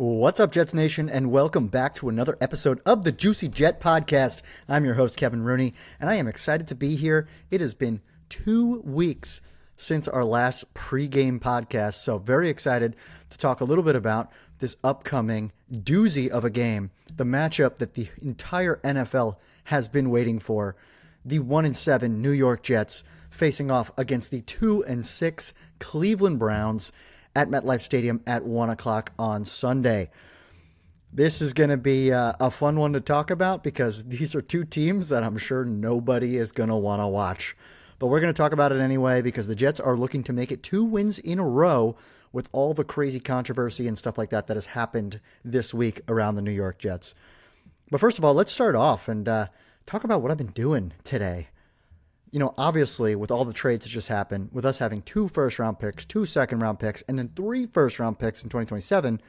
What's up, Jets Nation, and welcome back to another episode of the Juicy Jet Podcast. I'm your host, Kevin Rooney, and I am excited to be here. It has been 2 weeks since our last pregame podcast, so very excited to talk a little bit about this upcoming doozy of a game, the matchup that the entire NFL has been waiting for, the 1-7 New York Jets facing off against the 2-6 Cleveland Browns at MetLife Stadium at 1 o'clock on Sunday. This is going to be a fun one to talk about because these are two teams that I'm sure nobody is going to want to watch. But we're going to talk about it anyway because the Jets are looking to make it 2 wins in a row with all the crazy controversy and stuff like that that has happened this week around the New York Jets. But first of all, let's start off and talk about what I've been doing today. You know, obviously, with all the trades that just happened, with us having 2 first-round picks, 2 second-round picks, and then 3 first-round picks in 2027,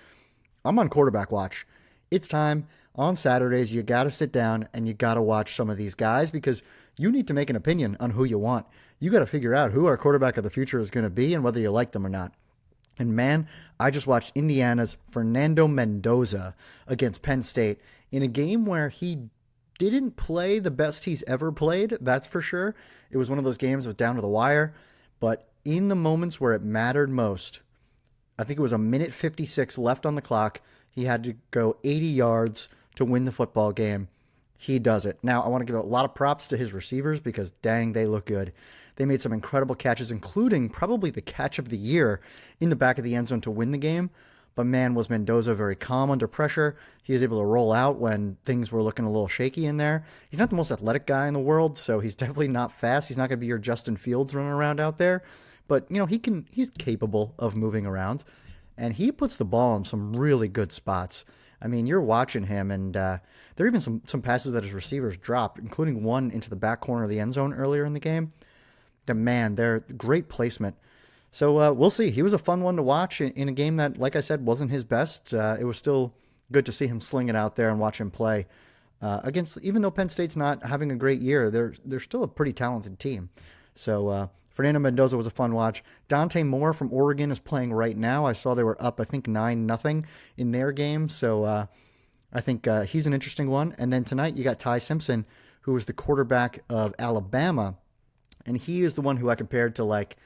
I'm on quarterback watch. It's time. On Saturdays, you got to sit down and you got to watch some of these guys because you need to make an opinion on who you want. You got to figure out who our quarterback of the future is going to be and whether you like them or not. And man, I just watched Indiana's Fernando Mendoza against Penn State in a game where he didn't play the best he's ever played, that's for sure. It was one of those games that was down to the wire, but in the moments where it mattered most, I think it was a minute 56 left on the clock, he had to go 80 yards to win the football game. He does it. Now, I want to give a lot of props to his receivers because, dang, they look good. They made some incredible catches, including probably the catch of the year in the back of the end zone to win the game. But man, was Mendoza very calm under pressure. He was able to roll out when things were looking a little shaky in there. He's not the most athletic guy in the world, so he's definitely not fast. He's not going to be your Justin Fields running around out there. But, you know, he's capable of moving around. And he puts the ball in some really good spots. I mean, you're watching him, and there are even some passes that his receivers dropped, including one into the back corner of the end zone earlier in the game. Man, they're great placement. So we'll see. He was a fun one to watch in a game that, like I said, wasn't his best. It was still good to see him sling it out there and watch him play against. Even though Penn State's not having a great year, they're still a pretty talented team. So Fernando Mendoza was a fun watch. Dante Moore from Oregon is playing right now. I saw they were up, I think, 9-0 in their game. So I think he's an interesting one. And then tonight you got Ty Simpson, who was the quarterback of Alabama, and he is the one who I compared to like.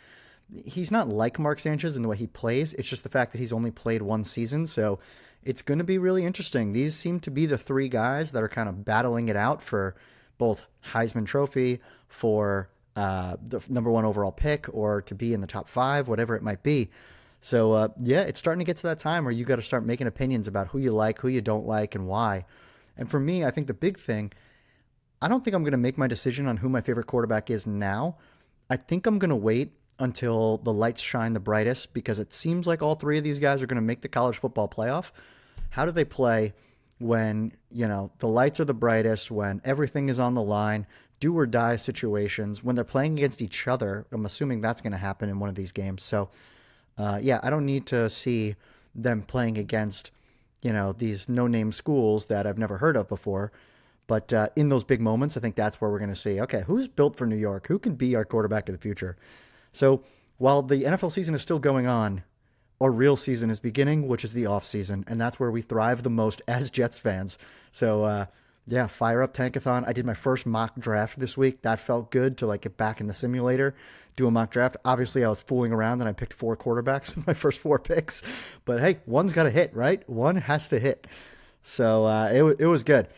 He's not like Mark Sanchez in the way he plays. It's just the fact that he's only played 1 season. So it's going to be really interesting. These seem to be the 3 guys that are kind of battling it out for both Heisman Trophy, for the number 1 overall pick, or to be in the top 5, whatever it might be. So, yeah, it's starting to get to that time where you got to start making opinions about who you like, who you don't like, and why. And for me, I think the big thing, I don't think I'm going to make my decision on who my favorite quarterback is now. I think I'm going to wait until the lights shine the brightest because it seems like all 3 of these guys are going to make the college football playoff. How do they play when, you know, the lights are the brightest, when everything is on the line, do or die situations, when they're playing against each other? I'm assuming that's going to happen in one of these games. So, yeah, I don't need to see them playing against, you know, these no-name schools that I've never heard of before. But in those big moments, I think that's where we're going to see, okay, who's built for New York? Who can be our quarterback of the future? So while the NFL season is still going on, our real season is beginning, which is the off season, and that's where we thrive the most as Jets fans. So, yeah, fire up Tankathon. I did my first mock draft this week. That felt good to like get back in the simulator, do a mock draft. Obviously, I was fooling around and I picked 4 quarterbacks with my first 4 picks. But hey, one's got to hit, right? One has to hit. So it was good.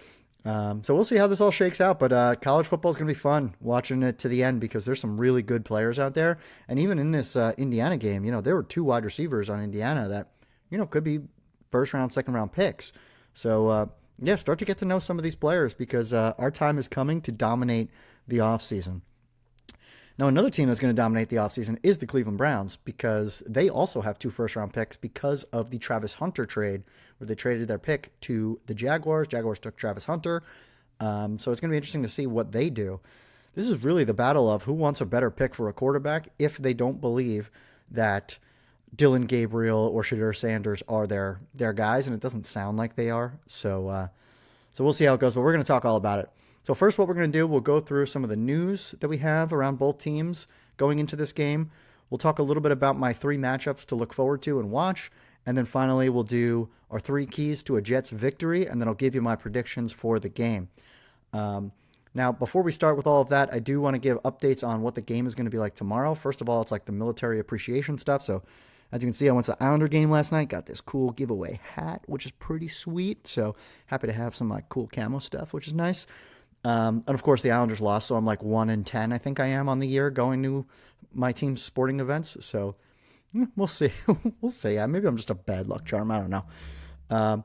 So we'll see how this all shakes out, but college football is going to be fun watching it to the end because there's some really good players out there. And even in this Indiana game, you know, there were 2 wide receivers on Indiana that, you know, could be first round, second round picks. So, yeah, start to get to know some of these players because our time is coming to dominate the offseason. Now, another team that's going to dominate the offseason is the Cleveland Browns because they also have 2 first-round picks because of the Travis Hunter trade where they traded their pick to the Jaguars. Jaguars took Travis Hunter. So it's going to be interesting to see what they do. This is really the battle of who wants a better pick for a quarterback if they don't believe that Dylan Gabriel or Shadur Sanders are their guys, and it doesn't sound like they are. So we'll see how it goes, but we're going to talk all about it. So first, what we're going to do, we'll go through some of the news that we have around both teams going into this game. We'll talk a little bit about my 3 matchups to look forward to and watch, And then finally, we'll do our 3 keys to a Jets victory, and then I'll give you my predictions for the game. Now, before we start with all of that, I do want to give updates on what the game is going to be like tomorrow. First of all, it's like the military appreciation stuff. So, as you can see, I went to the Islander game last night, got this cool giveaway hat, which is pretty sweet. So, happy to have some like cool camo stuff, which is nice. And of course, the Islanders lost, so I'm like 1-10, I think I am on the year going to my team's sporting events. So, we'll see. We'll see. Maybe I'm just a bad luck charm. I don't know.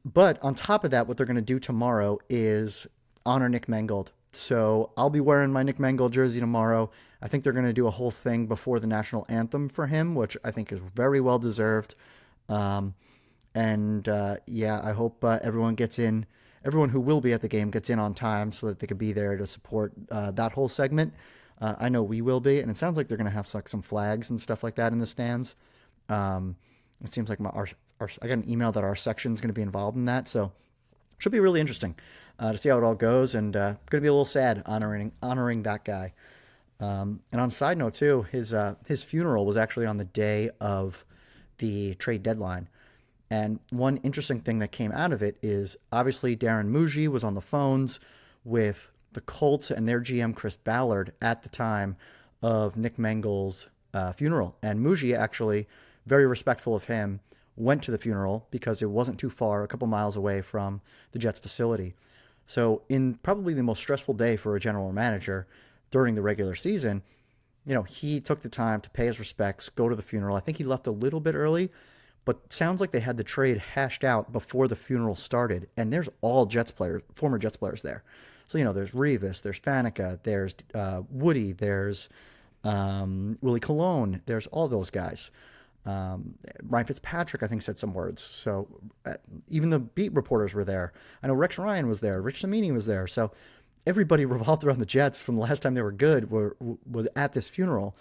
But on top of that, what they're going to do tomorrow is honor Nick Mangold. So I'll be wearing my Nick Mangold jersey tomorrow. I think they're going to do a whole thing before the national anthem for him, which I think is very well deserved. Yeah, I hope everyone gets in. Everyone who will be at the game gets in on time so that they could be there to support that whole segment. I know we will be, and it sounds like they're going to have like some flags and stuff like that in the stands. It seems like I got an email that our section is going to be involved in that, so it should be really interesting to see how it all goes, and going to be a little sad honoring that guy. And on a side note too, his funeral was actually on the day of the trade deadline. And one interesting thing that came out of it is obviously Darren Muji was on the phones with the Colts and their GM Chris Ballard at the time of Nick Mangold's funeral. And Muji actually, very respectful of him, went to the funeral because it wasn't too far, a couple miles away from the Jets facility. So in probably the most stressful day for a general manager during the regular season, he took the time to pay his respects, go to the funeral. I think he left a little bit early, but sounds like they had the trade hashed out before the funeral started. And there's all Jets players, former Jets players there. So, there's Revis, there's Faneca, there's Woody, there's Willie Colon, there's all those guys. Ryan Fitzpatrick, I think, said some words. So even the beat reporters were there. I know Rex Ryan was there. Rich Cimini was there. So everybody revolved around the Jets from the last time they were good was at this funeral.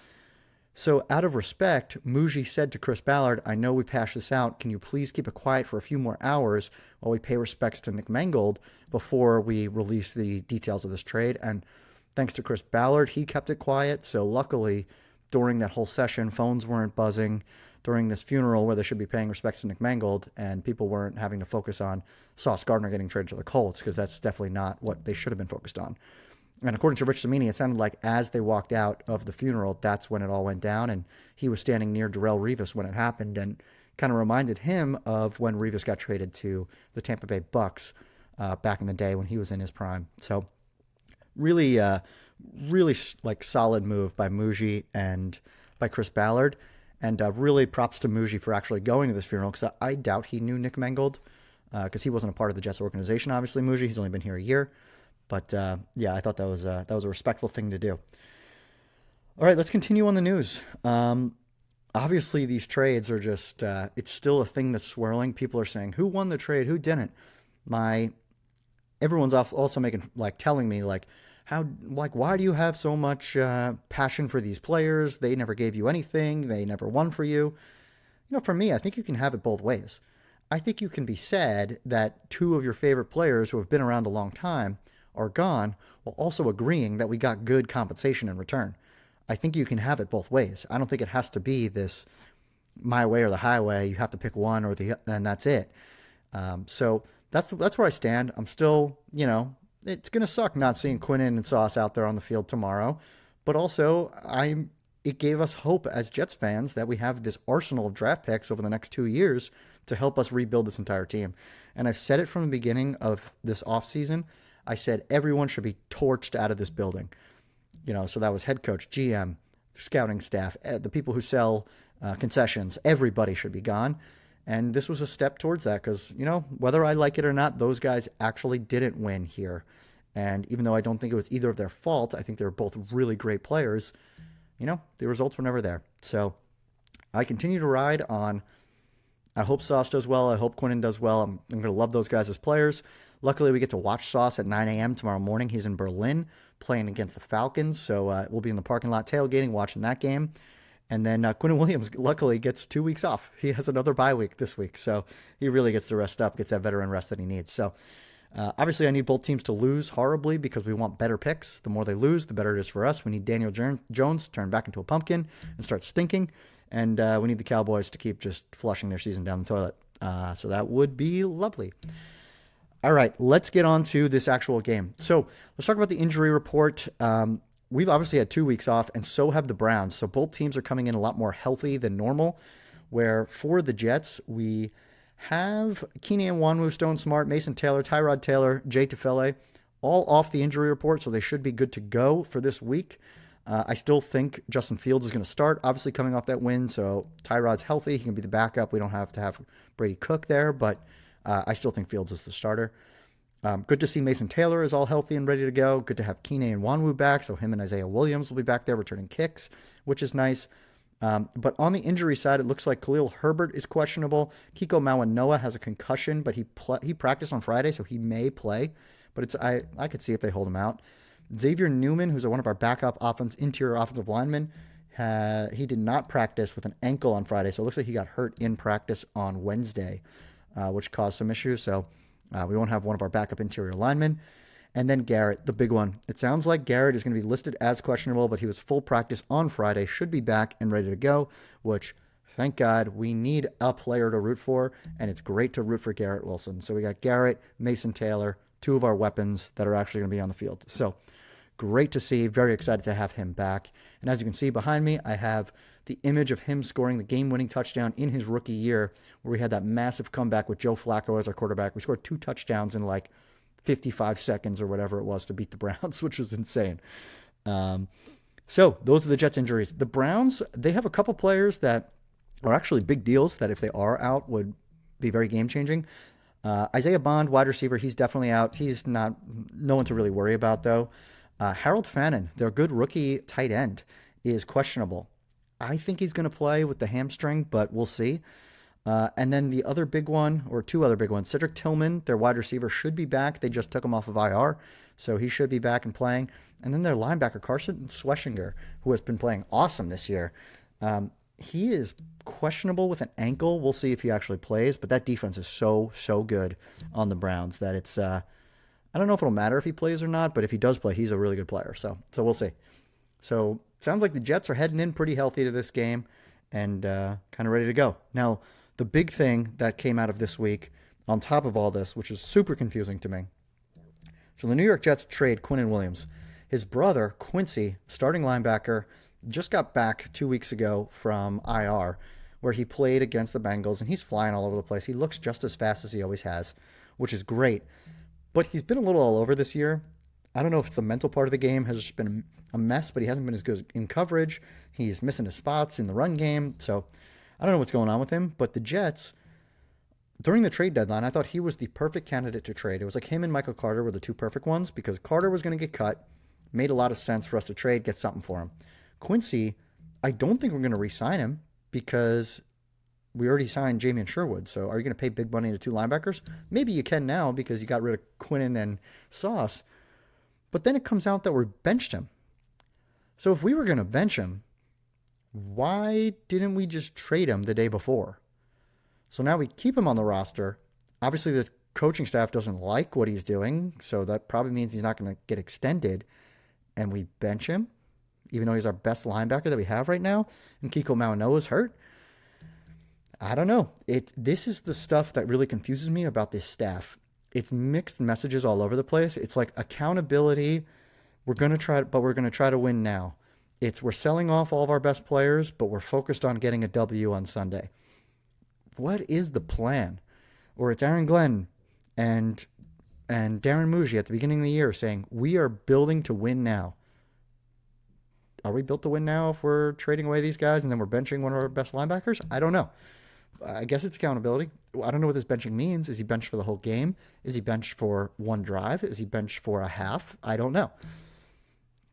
So out of respect, Muji said to Chris Ballard, I know we've hashed this out. Can you please keep it quiet for a few more hours while we pay respects to Nick Mangold before we release the details of this trade? And thanks to Chris Ballard, he kept it quiet. So luckily, during that whole session, phones weren't buzzing during this funeral where they should be paying respects to Nick Mangold, and people weren't having to focus on Sauce Gardner getting traded to the Colts, because that's definitely not what they should have been focused on. And according to Rich Cimini, it sounded like as they walked out of the funeral, that's when it all went down, and he was standing near Darrelle Revis when it happened, and kind of reminded him of when Revis got traded to the Tampa Bay Bucks back in the day when he was in his prime. So really like solid move by Muji and by Chris Ballard. And really props to Muji for actually going to this funeral, because I doubt he knew Nick Mangold, because he wasn't a part of the Jets organization. Obviously, Muji, he's only been here a year. But yeah, I thought that was a respectful thing to do. All right, let's continue on the news. Obviously, these trades are just, it's still a thing that's swirling. People are saying, who won the trade? Who didn't? Everyone's also telling me, why do you have so much passion for these players? They never gave you anything. They never won for you. For me, I think you can have it both ways. I think you can be sad that 2 of your favorite players who have been around a long time are gone, while also agreeing that we got good compensation in return. I think you can have it both ways. I don't think it has to be this my way or the highway. You have to pick one and that's it. So that's where I stand. I'm still, it's going to suck not seeing Quinnen and Sauce out there on the field tomorrow, but also it gave us hope as Jets fans that we have this arsenal of draft picks over the next 2 years to help us rebuild this entire team. And I've said it from the beginning of this offseason. I said everyone should be torched out of this building. So that was head coach, GM, scouting staff, the people who sell concessions. Everybody should be gone. And this was a step towards that because, whether I like it or not, those guys actually didn't win here. And even though I don't think it was either of their fault, I think they were both really great players. The results were never there. So I continue to ride on. I hope Sauce does well. I hope Quinnen does well. I'm going to love those guys as players. Luckily, we get to watch Sauce at 9 a.m. tomorrow morning. He's in Berlin playing against the Falcons. So we'll be in the parking lot tailgating, watching that game. And then Quinnen Williams, luckily, gets 2 weeks off. He has another bye week this week. So he really gets to rest up, gets that veteran rest that he needs. So obviously, I need both teams to lose horribly because we want better picks. The more they lose, the better it is for us. We need Daniel Jones to turn back into a pumpkin and start stinking. And we need the Cowboys to keep just flushing their season down the toilet. So that would be lovely. All right, let's get on to this actual game. So let's talk about the injury report. We've obviously had 2 weeks off, and so have the Browns. So both teams are coming in a lot more healthy than normal, where for the Jets, we have Keenan Nwanwu, Stone Smart, Mason Taylor, Tyrod Taylor, Jay Tufele, all off the injury report, so they should be good to go for this week. I still think Justin Fields is going to start, obviously coming off that win, so Tyrod's healthy. He can be the backup. We don't have to have Brady Cook there, but I still think Fields is the starter. Good to see Mason Taylor is all healthy and ready to go. Good to have Keenan Nwanwu back, so him and Isaiah Williams will be back there returning kicks, which is nice. But on the injury side, it looks like Khalil Herbert is questionable. Kiko Mawanoa has a concussion, but he practiced on Friday, so he may play. But I could see if they hold him out. Xavier Newman, who's one of our backup interior offensive linemen, he did not practice with an ankle on Friday, so it looks like he got hurt in practice on Wednesday, which caused some issues. So we won't have one of our backup interior linemen. And then Garrett, the big one. It sounds like Garrett is going to be listed as questionable, but he was full practice on Friday, should be back and ready to go, which, thank God, we need a player to root for, and it's great to root for Garrett Wilson. So we got Garrett, Mason Taylor, two of our weapons that are actually going to be on the field. So great to see. Very excited to have him back. And as you can see behind me, I have the image of him scoring the game-winning touchdown in his rookie year, where we had that massive comeback with Joe Flacco as our quarterback. We scored 2 touchdowns in like 55 seconds or whatever it was to beat the Browns, which was insane. So those are the Jets' injuries. The Browns, they have a couple players that are actually big deals that if they are out would be very game-changing. Isaiah Bond, wide receiver, he's definitely out. He's no one to really worry about, though. Harold Fannin, their good rookie tight end, is questionable. I think he's going to play with the hamstring, but we'll see. And then the other big one, or two other big ones, Cedric Tillman, their wide receiver, should be back. They just took him off of IR, so he should be back and playing. And then their linebacker, Carson Schweschinger, who has been playing awesome this year. He is questionable with an ankle. We'll see if he actually plays, but that defense is so good on the Browns that it's I don't know if it'll matter if he plays or not, but if he does play, he's a really good player. So we'll see. So sounds like the Jets are heading in pretty healthy to this game and kind of ready to go. Now, the big thing that came out of this week on top of all this, which is super confusing to me. So the New York Jets trade Quinnen Williams. His brother, Quincy, starting linebacker, just got back 2 weeks ago from IR, where he played against the Bengals, and he's flying all over the place. He looks just as fast as he always has, which is great. But he's been a little all over this year. I don't know if it's the mental part of the game has just been a mess, but he hasn't been as good in coverage. He's missing his spots in the run game. So I don't know what's going on with him. But the Jets, during the trade deadline, I thought he was the perfect candidate to trade. It was like him and Michael Carter were the two perfect ones because Carter was going to get cut. Made a lot of sense for us to trade, get something for him. Quincy, I don't think we're going to re-sign him because we already signed Jamian Sherwood. So are you going to pay big money to two linebackers? Maybe you can now because you got rid of Quinnen and Sauce. But then it comes out that we benched him. So if we were going to bench him, why didn't we just trade him the day before? So now we keep him on the roster. Obviously, the coaching staff doesn't like what he's doing, so that probably means he's not going to get extended. And we bench him, even though he's our best linebacker that we have right now, and Kiko Mawanoa is hurt. I don't know. This is the stuff that really confuses me about this staff. It's mixed messages all over the place. It's like accountability. We're going to try to win now. We're selling off all of our best players, but we're focused on getting a W on Sunday. What is the plan? Or it's Aaron Glenn and Darren Muji at the beginning of the year saying, we are building to win now. Are we built to win now if we're trading away these guys and then we're benching one of our best linebackers? I don't know. I guess it's accountability. I don't know what this benching means. Is he benched for the whole game? Is he benched for one drive? Is he benched for a half? I don't know.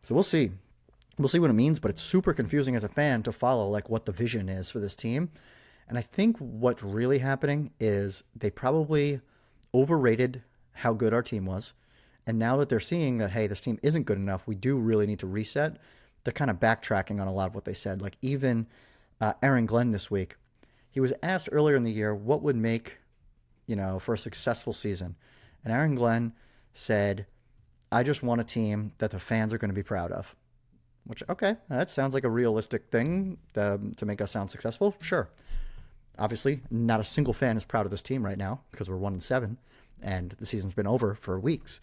So we'll see. We'll see what it means, but it's super confusing as a fan to follow like what the vision is for this team. And I think what's really happening is they probably overrated how good our team was. And now that they're seeing that, hey, this team isn't good enough, we do really need to reset, they're kind of backtracking on a lot of what they said. Like even Aaron Glenn this week, he was asked earlier in the year what would make, for a successful season. And Aaron Glenn said, I just want a team that the fans are going to be proud of. which, okay, that sounds like a realistic thing to make us sound successful. Sure. Obviously, not a single fan is proud of this team right now because we're 1-7 and the season's been over for weeks.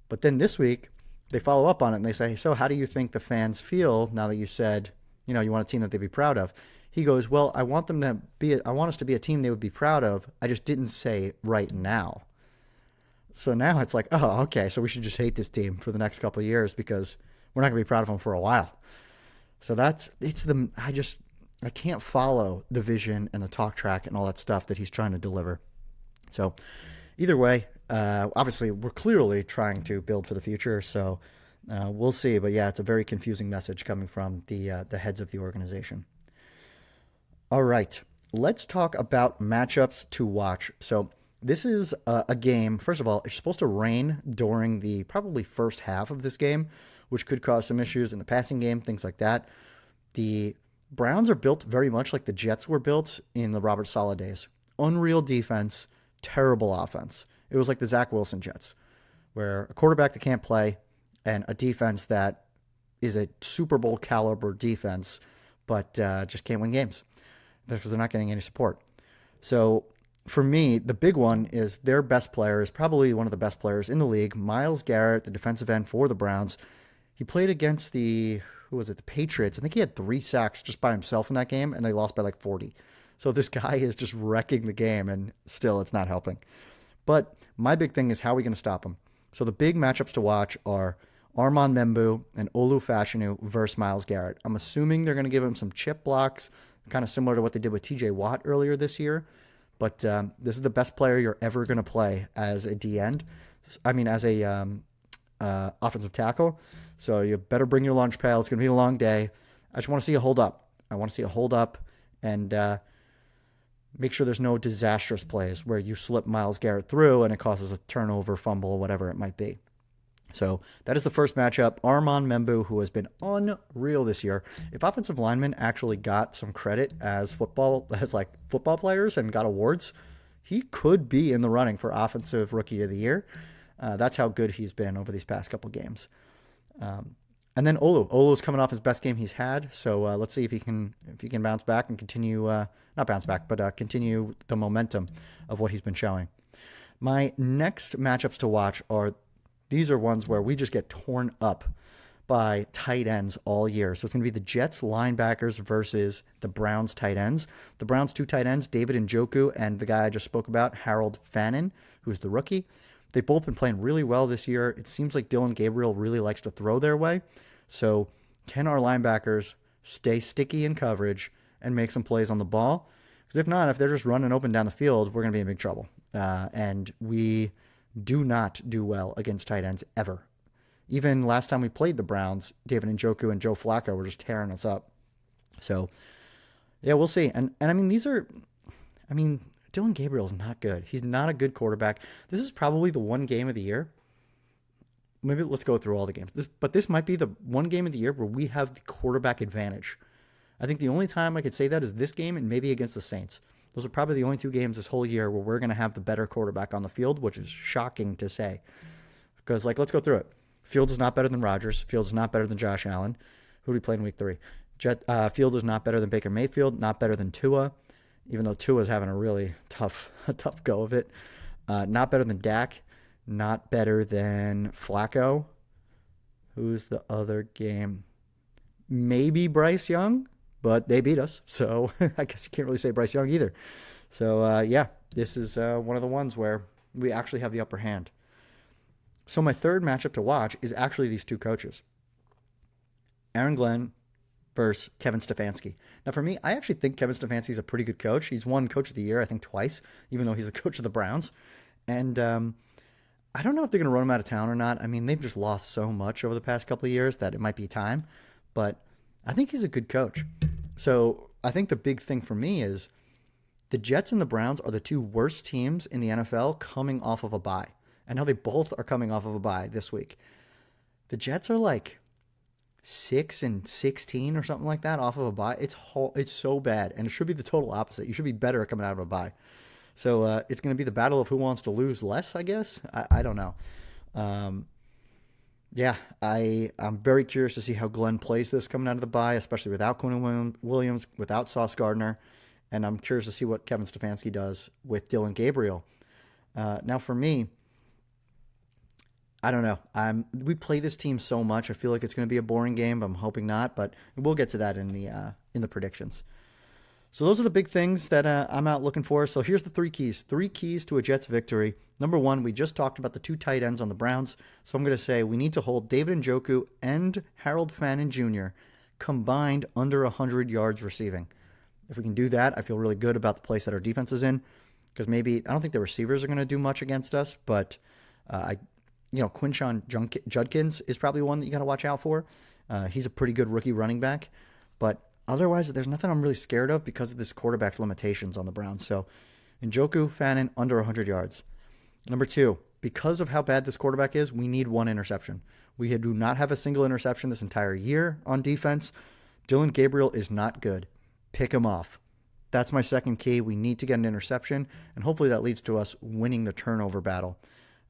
But then this week, they follow up on it and they say, so how do you think the fans feel now that you said, you want a team that they'd be proud of? He goes, well, I want us to be a team they would be proud of. I just didn't say right now. So now it's like, oh, okay, so we should just hate this team for the next couple of years because we're not going to be proud of them for a while. So I can't follow the vision and the talk track and all that stuff that he's trying to deliver. So either way, obviously we're clearly trying to build for the future. So we'll see. But yeah, it's a very confusing message coming from the heads of the organization. All right, let's talk about matchups to watch. So this is a game. First of all, it's supposed to rain during the probably first half of this game, which could cause some issues in the passing game, things like that. The Browns are built very much like the Jets were built in the Robert Saleh days. Unreal defense, terrible offense. It was like the Zach Wilson Jets, where a quarterback that can't play and a defense that is a Super Bowl caliber defense, but just can't win games because they're not getting any support. So for me, the big one is their best player is probably one of the best players in the league, Myles Garrett, the defensive end for the Browns. He played against the Patriots. I think he had 3 sacks just by himself in that game, and they lost by like 40. So this guy is just wrecking the game, and still it's not helping. But my big thing is how are we going to stop him? So the big matchups to watch are Armand Membu and Olu Fashanu versus Myles Garrett. I'm assuming they're going to give him some chip blocks, kind of similar to what they did with TJ Watt earlier this year. But this is the best player you're ever going to play as a D-end. As a offensive tackle. So you better bring your lunch pail. It's going to be a long day. I just want to see a hold up. I want to see a hold up and make sure there's no disastrous plays where you slip Myles Garrett through and it causes a turnover, fumble, whatever it might be. So that is the first matchup. Armand Membu, who has been unreal this year. If offensive linemen actually got some credit as football players and got awards, he could be in the running for Offensive Rookie of the Year. That's how good he's been over these past couple games. And then Olu's coming off his best game he's had. So let's see if he can bounce back and continue, not bounce back, but continue the momentum of what he's been showing. My next matchups to watch these are ones where we just get torn up by tight ends all year. So it's going to be the Jets linebackers versus the Browns tight ends. The Browns 2 tight ends, David Njoku and the guy I just spoke about, Harold Fannin, who's the rookie. They've both been playing really well this year. It seems like Dylan Gabriel really likes to throw their way. So can our linebackers stay sticky in coverage and make some plays on the ball? Because if not, if they're just running open down the field, we're going to be in big trouble. And we do not do well against tight ends ever. Even last time we played the Browns, David Njoku and Joe Flacco were just tearing us up. So, yeah, we'll see. And Dylan Gabriel's not good. He's not a good quarterback. This is probably the one game of the year. Maybe let's go through all the games. But this might be the one game of the year where we have the quarterback advantage. I think the only time I could say that is this game and maybe against the Saints. Those are probably the only 2 games this whole year where we're going to have the better quarterback on the field, which is shocking to say. Because, let's go through it. Fields is not better than Rodgers. Fields is not better than Josh Allen. Who do we play in week 3? Fields is not better than Baker Mayfield, not better than Tua, even though Tua's having a really tough go of it. Not better than Dak. Not better than Flacco. Who's the other game? Maybe Bryce Young, but they beat us. So I guess you can't really say Bryce Young either. So, this is one of the ones where we actually have the upper hand. So my third matchup to watch is actually these 2 coaches. Aaron Glenn versus Kevin Stefanski. Now, for me, I actually think Kevin Stefanski is a pretty good coach. He's won Coach of the Year, I think, twice, even though he's the coach of the Browns. And I don't know if they're going to run him out of town or not. They've just lost so much over the past couple of years that it might be time. But I think he's a good coach. So I think the big thing for me is the Jets and the Browns are the 2 worst teams in the NFL coming off of a bye. And now they both are coming off of a bye this week. The Jets are like 6-16 or something like that off of a bye. It's so bad, and it should be the total opposite. You should be better coming out of a bye. So it's going to be the battle of who wants to lose less, I guess. I don't know. Yeah, I'm very curious to see how Glenn plays this coming out of the bye, especially without Quinn Williams, without Sauce Gardner, and I'm curious to see what Kevin Stefanski does with Dylan Gabriel. Now, for me, I don't know. We play this team so much. I feel like it's going to be a boring game. I'm hoping not, but we'll get to that in the predictions. So those are the big things that I'm out looking for. So here's the three keys. Three keys to a Jets victory. Number one, we just talked about the two tight ends on the Browns. So I'm going to say we need to hold David Njoku and Harold Fannin Jr. combined under 100 yards receiving. If we can do that, I feel really good about the place that our defense is in. Because maybe, I don't think the receivers are going to do much against us, but Quinshawn Judkins is probably one that you got to watch out for. He's a pretty good rookie running back. But otherwise, there's nothing I'm really scared of because of this quarterback's limitations on the Browns. So, Njoku, Fannin, under 100 yards. Number two, because of how bad this quarterback is, we need one interception. We do not have a single interception this entire year on defense. Dylan Gabriel is not good. Pick him off. That's my second key. We need to get an interception, and hopefully that leads to us winning the turnover battle.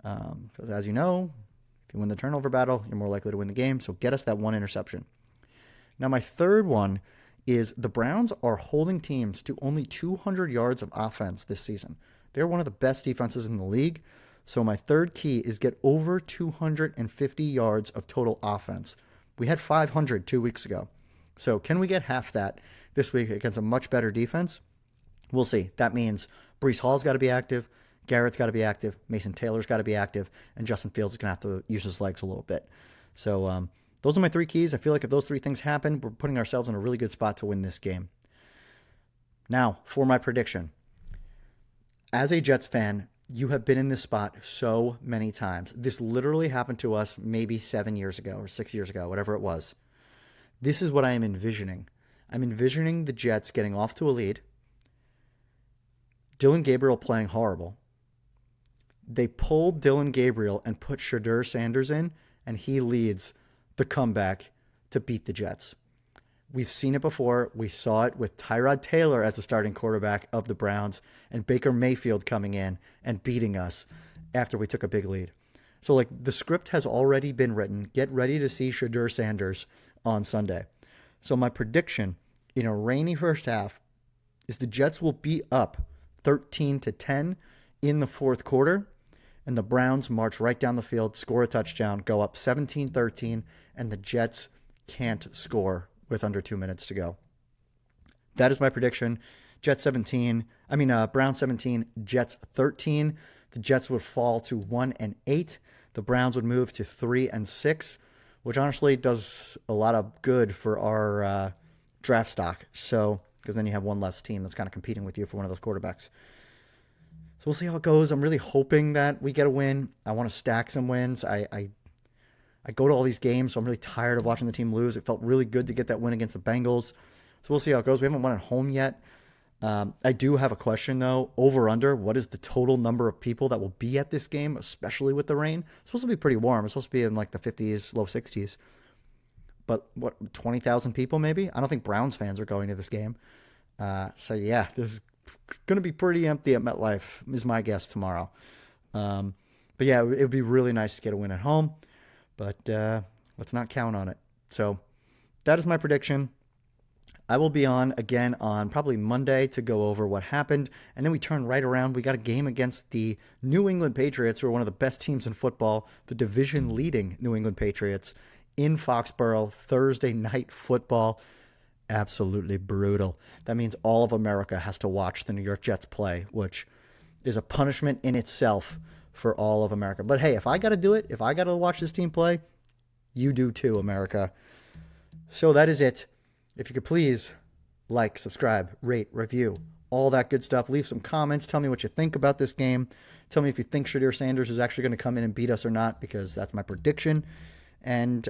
Because as you know, if you win the turnover battle, you're more likely to win the game. So get us that one interception. Now, my third one is the Browns are holding teams to only 200 yards of offense this season. They're one of the best defenses in the league. So my third key is get over 250 yards of total offense. We had 500 2 weeks ago. So can we get half that this week against a much better defense? We'll see. That means Breece Hall's got to be active, Garrett's got to be active, Mason Taylor's got to be active, and Justin Fields is going to have to use his legs a little bit. So those are my three keys. I feel like if those three things happen, we're putting ourselves in a really good spot to win this game. Now, for my prediction. As a Jets fan, you have been in this spot so many times. This literally happened to us maybe 7 years ago or 6 years ago, whatever it was. This is what I am envisioning. I'm envisioning the Jets getting off to a lead, Dylan Gabriel playing horrible. They pulled Dylan Gabriel and put Shedeur Sanders in, and he leads the comeback to beat the Jets. We've seen it before. We saw it with Tyrod Taylor as the starting quarterback of the Browns and Baker Mayfield coming in and beating us after we took a big lead. So, the script has already been written. Get ready to see Shedeur Sanders on Sunday. So, my prediction in a rainy first half is the Jets will be up 13-10 in the fourth quarter, and the Browns march right down the field, score a touchdown, go up 17-13, and the Jets can't score with under 2 minutes to go. That is my prediction. Browns 17, Jets 13. The Jets would fall to 1-8. The Browns would move to 3-6, which honestly does a lot of good for our draft stock. So, because then you have one less team that's kind of competing with you for one of those quarterbacks. So we'll see how it goes. I'm really hoping that we get a win. I want to stack some wins. I go to all these games, so I'm really tired of watching the team lose. It felt really good to get that win against the Bengals. So we'll see how it goes. We haven't won at home yet. I do have a question, though. Over under, what is the total number of people that will be at this game, especially with the rain? It's supposed to be pretty warm. It's supposed to be in the 50s, low 60s. But 20,000 people maybe? I don't think Browns fans are going to this game. So yeah, this is going to be pretty empty at MetLife, is my guess tomorrow. But yeah, it would be really nice to get a win at home. But let's not count on it. So that is my prediction. I will be on again on probably Monday to go over what happened. And then we turn right around. We got a game against the New England Patriots, who are one of the best teams in football, the division-leading New England Patriots, in Foxborough, Thursday night football. Absolutely brutal. That means all of America has to watch the New York Jets play, which is a punishment in itself for all of America. But hey, if I got to do it, if I got to watch this team play, you do too, America. So that is it. If you could please like, subscribe, rate, review, all that good stuff. Leave some comments. Tell me what you think about this game. Tell me if you think Shedeur Sanders is actually going to come in and beat us or not, because that's my prediction. And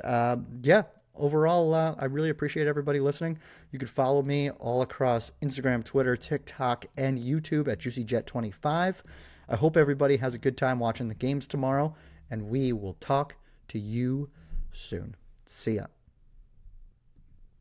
overall, I really appreciate everybody listening. You could follow me all across Instagram, Twitter, TikTok, and YouTube at JuicyJet25. I hope everybody has a good time watching the games tomorrow, and we will talk to you soon. See ya.